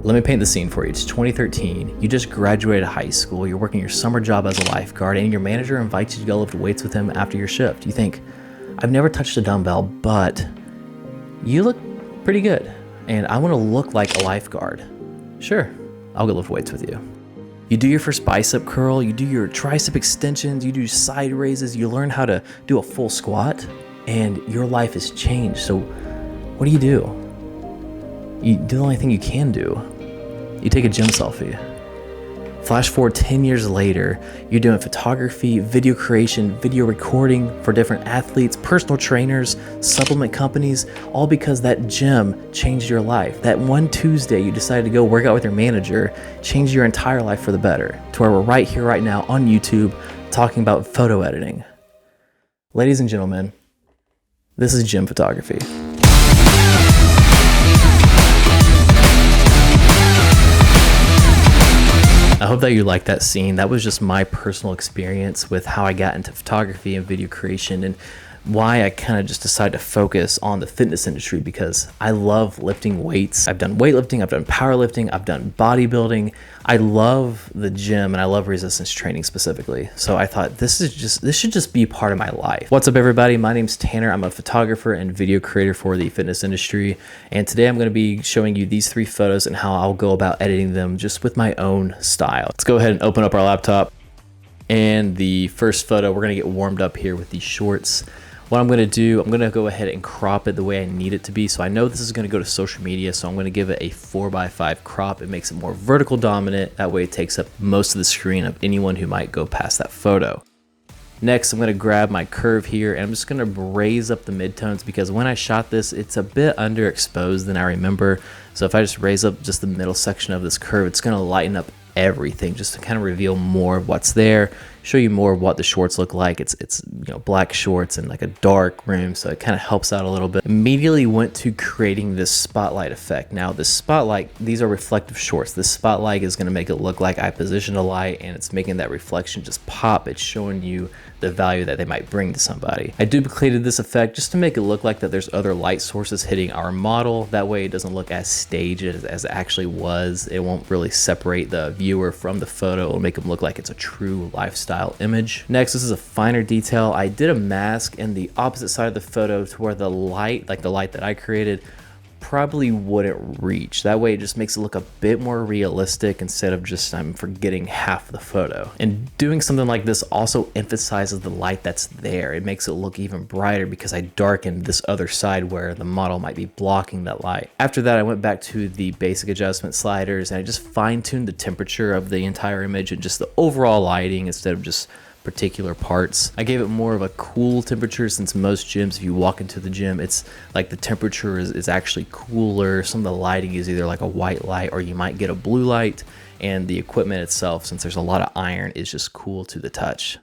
Let me paint the scene for you. It's 2013. You just graduated high school. You're working your summer job as a lifeguard, and your manager invites you to go lift weights with him after your shift. You think, I've never touched a dumbbell, but you look pretty good, and I want to look like a lifeguard. Sure, I'll go lift weights with you. You do your first bicep curl, you do your tricep extensions, you do side raises, you learn how to do a full squat, and your life has changed. So what do? You do the only thing you can do. You take a gym selfie. Flash forward 10 years later, you're doing photography, video creation, video recording for different athletes, personal trainers, supplement companies, all because that gym changed your life. That one Tuesday you decided to go work out with your manager changed your entire life for the better, to where we're right here, right now on YouTube talking about photo editing. Ladies and gentlemen, this is gym photography. I hope that you liked that scene. That was just my personal experience with how I got into photography and video creation, and why I kind of just decided to focus on the fitness industry, because I love lifting weights. I've done weightlifting, I've done powerlifting, I've done bodybuilding. I love the gym and I love resistance training specifically. So I thought this should just be part of my life. What's up everybody? My name's Tanner. I'm a photographer and video creator for the fitness industry. And today I'm going to be showing you these 3 photos and how I'll go about editing them just with my own style. Let's go ahead and open up our laptop. And the first photo, we're going to get warmed up here with these shorts. What I'm going to do, I'm going to go ahead and crop it the way I need it to be. So I know this is going to go to social media, so I'm going to give it a 4:5 crop. It makes it more vertical dominant. That way it takes up most of the screen of anyone who might go past that photo. Next, I'm going to grab my curve here and I'm just going to raise up the midtones, because when I shot this, it's a bit underexposed than I remember. So if I just raise up just the middle section of this curve, it's going to lighten up everything just to kind of reveal more of what's there, show you more of what the shorts look like. It's black shorts and like a dark room, so it kind of helps out a little bit. Immediately went to creating this spotlight effect. Now this spotlight, these are reflective shorts. This spotlight is going to make it look like I positioned a light and it's making that reflection just pop. It's showing you the value that they might bring to somebody. I duplicated this effect just to make it look like that there's other light sources hitting our model. That way it doesn't look as staged as it actually was. It won't really separate the viewer from the photo. It'll make them look like it's a true lifestyle image. Next, this is a finer detail. I did a mask in the opposite side of the photo to where the light, like the light that I created, probably wouldn't reach. That way it just makes it look a bit more realistic instead of just I'm forgetting half the photo. And doing something like this also emphasizes the light that's there. It makes it look even brighter because I darkened this other side where the model might be blocking that light. After that, I went back to the basic adjustment sliders and I just fine-tuned the temperature of the entire image and just the overall lighting instead of just particular parts. I gave it more of a cool temperature, since most gyms, if you walk into the gym, it's like the temperature is actually cooler. Some of the lighting is either like a white light or you might get a blue light, and the equipment itself, since there's a lot of iron, is just cool to the touch.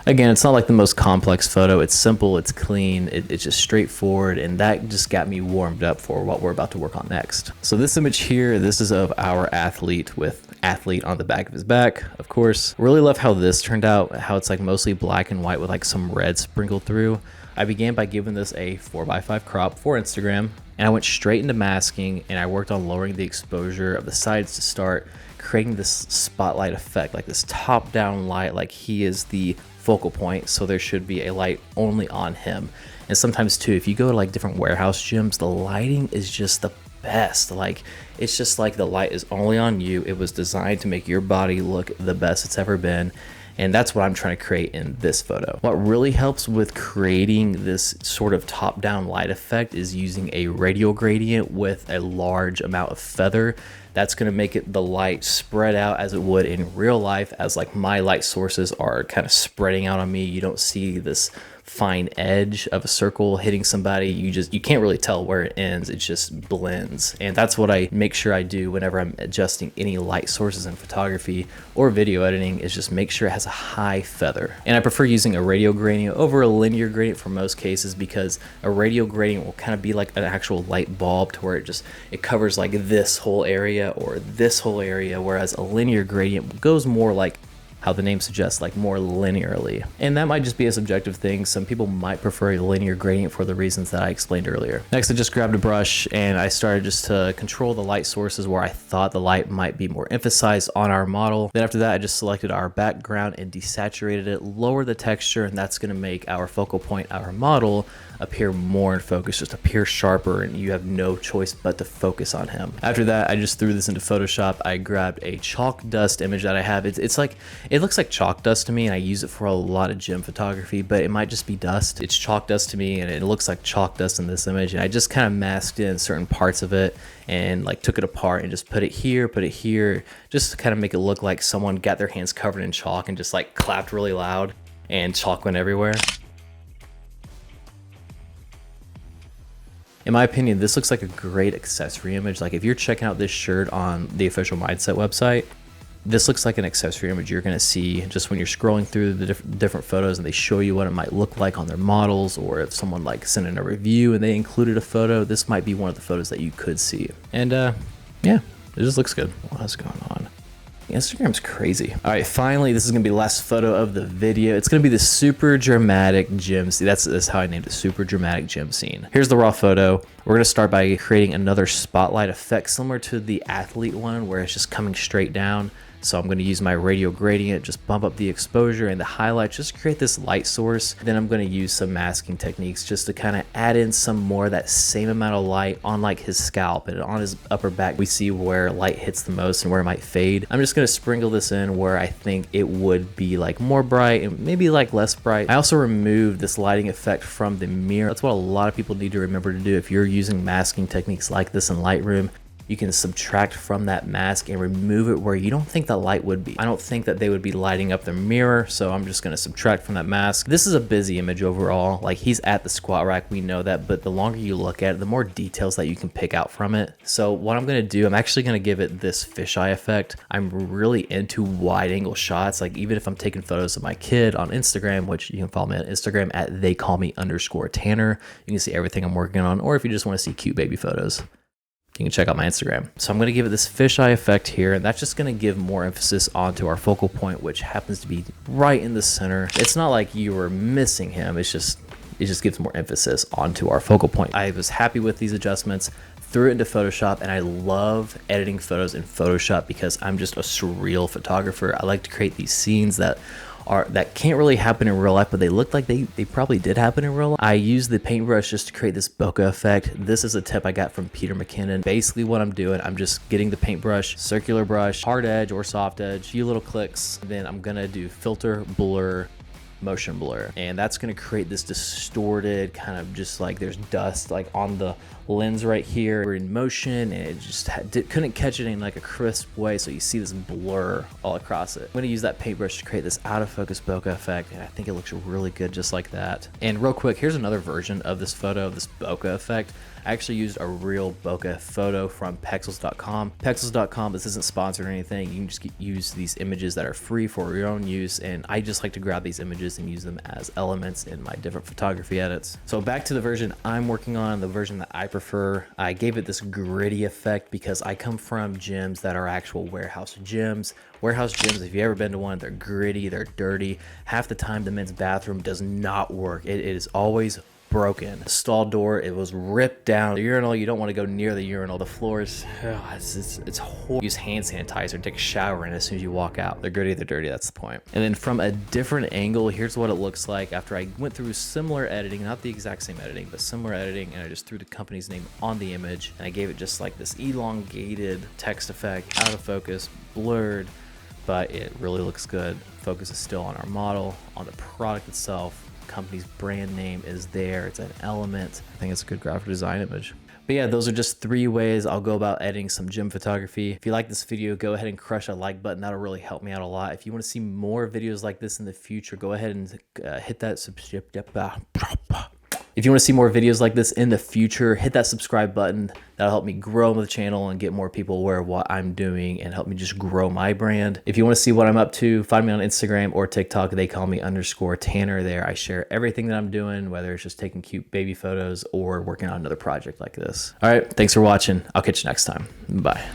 Again, it's not like the most complex photo. It's simple, it's clean, it's just straightforward, and that just got me warmed up for what we're about to work on next. So this image here, this is of our athlete with athlete on the back of his back, of course. Really love how this turned out, how it's like mostly black and white with like some red sprinkled through. I began by giving this a 4:5 crop for Instagram, and I went straight into masking, and I worked on lowering the exposure of the sides to start creating this spotlight effect, like this top-down light, like he is the focal point, so there should be a light only on him. And sometimes too, if you go to like different warehouse gyms, the lighting is just the best. Like it's just like the light is only on you. It was designed to make your body look the best it's ever been. And that's what I'm trying to create in this photo. What really helps with creating this sort of top-down light effect is using a radial gradient with a large amount of feather. That's going to make it the light spread out as it would in real life, as like my light sources are kind of spreading out on me. You don't see this fine edge of a circle hitting somebody. You can't really tell where it ends. It just blends. And that's what I make sure I do whenever I'm adjusting any light sources in photography or video editing, is just make sure it has a high feather. And I prefer using a radial gradient over a linear gradient for most cases, because a radial gradient will kind of be like an actual light bulb to where it covers like this whole area or this whole area, whereas a linear gradient goes more like how the name suggests, like more linearly. And that might just be a subjective thing. Some people might prefer a linear gradient for the reasons that I explained earlier. Next, I just grabbed a brush and I started just to control the light sources where I thought the light might be more emphasized on our model. Then after that, I just selected our background and desaturated it, lowered the texture, and that's gonna make our focal point, our model, appear more in focus, just appear sharper, and you have no choice but to focus on him. After that, I just threw this into Photoshop. I grabbed a chalk dust image that I have. It's like, it looks like chalk dust to me, and I use it for a lot of gym photography, but it might just be dust. It's chalk dust to me, and it looks like chalk dust in this image, and I just kind of masked in certain parts of it and like took it apart and just put it here, just to kind of make it look like someone got their hands covered in chalk and just like clapped really loud and chalk went everywhere. In my opinion, this looks like a great accessory image. Like if you're checking out this shirt on the Official Mindset website, this looks like an accessory image you're gonna see just when you're scrolling through the different photos and they show you what it might look like on their models, or if someone like sent in a review and they included a photo, this might be one of the photos that you could see. And yeah, it just looks good. What's going on? Instagram's crazy. All right, finally, this is gonna be the last photo of the video. It's gonna be the super dramatic gym scene. That's how I named it, super dramatic gym scene. Here's the raw photo. We're gonna start by creating another spotlight effect similar to the athlete one where it's just coming straight down. So I'm going to use my radial gradient, just bump up the exposure and the highlights, just create this light source. Then I'm going to use some masking techniques just to kind of add in some more of that same amount of light on like his scalp and on his upper back. We see where light hits the most and where it might fade. I'm just going to sprinkle this in where I think it would be like more bright and maybe like less bright. I also removed this lighting effect from the mirror. That's what a lot of people need to remember to do if you're using masking techniques like this in Lightroom. You can subtract from that mask and remove it where you don't think the light would be. I don't think that they would be lighting up the mirror, so I'm just gonna subtract from that mask. This is a busy image overall. Like he's at the squat rack, we know that, but the longer you look at it, the more details that you can pick out from it. So what I'm gonna do, I'm actually gonna give it this fisheye effect. I'm really into wide angle shots. Like even if I'm taking photos of my kid on Instagram, which you can follow me on Instagram at theycallme_Tanner. You can see everything I'm working on, or if you just wanna see cute baby photos, you can check out my Instagram. So I'm gonna give it this fisheye effect here, and that's just gonna give more emphasis onto our focal point, which happens to be right in the center. It's not like you were missing him, it just gives more emphasis onto our focal point. I was happy with these adjustments, threw it into Photoshop, and I love editing photos in Photoshop because I'm just a surreal photographer. I like to create these scenes that can't really happen in real life, but they look like they probably did happen in real life. I use the paintbrush just to create this bokeh effect. This is a tip I got from Peter McKinnon. Basically what I'm doing, I'm just getting the paintbrush, circular brush, hard edge or soft edge, few little clicks, and then I'm gonna do filter, blur, motion blur, and that's going to create this distorted kind of just like there's dust like on the lens right here. We're in motion and it just couldn't catch it in like a crisp way, so you see this blur all across it. I'm going to use that paintbrush to create this out of focus bokeh effect, and I think it looks really good just like that. And real quick, here's another version of this photo, this bokeh effect. I actually used a real bokeh photo from Pexels.com. Pexels.com, this isn't sponsored or anything. You can just use these images that are free for your own use, and I just like to grab these images and use them as elements in my different photography edits. So back to the version I'm working on, the version that I prefer. I gave it this gritty effect because I come from gyms that are actual warehouse gyms. Warehouse gyms, if you've ever been to one, they're gritty, they're dirty. Half the time the men's bathroom does not work. It is always broken. The stall door, it was ripped down. The urinal, you don't want to go near the urinal. The floors, it's horrible. Use hand sanitizer and take a shower in as soon as you walk out. They're gritty, they're dirty, that's the point. And then from a different angle, here's what it looks like after I went through similar editing, not the exact same editing, but similar editing, and I just threw the company's name on the image, and I gave it just like this elongated text effect, out of focus, blurred, but it really looks good. Focus is still on our model, on the product itself. Company's brand name is there, it's an element. I think it's a good graphic design image. But yeah, those are just 3 ways I'll go about editing some gym photography. If you like this video, go ahead and crush a like button. That'll really help me out a lot. If you want to see more videos like this in the future, go ahead and hit that subscribe. If you want to see more videos like this in the future, hit that subscribe button. That'll help me grow the channel and get more people aware of what I'm doing and help me just grow my brand. If you want to see what I'm up to, find me on Instagram or TikTok. They call me _Tanner there. I share everything that I'm doing, whether it's just taking cute baby photos or working on another project like this. All right, thanks for watching. I'll catch you next time. Bye.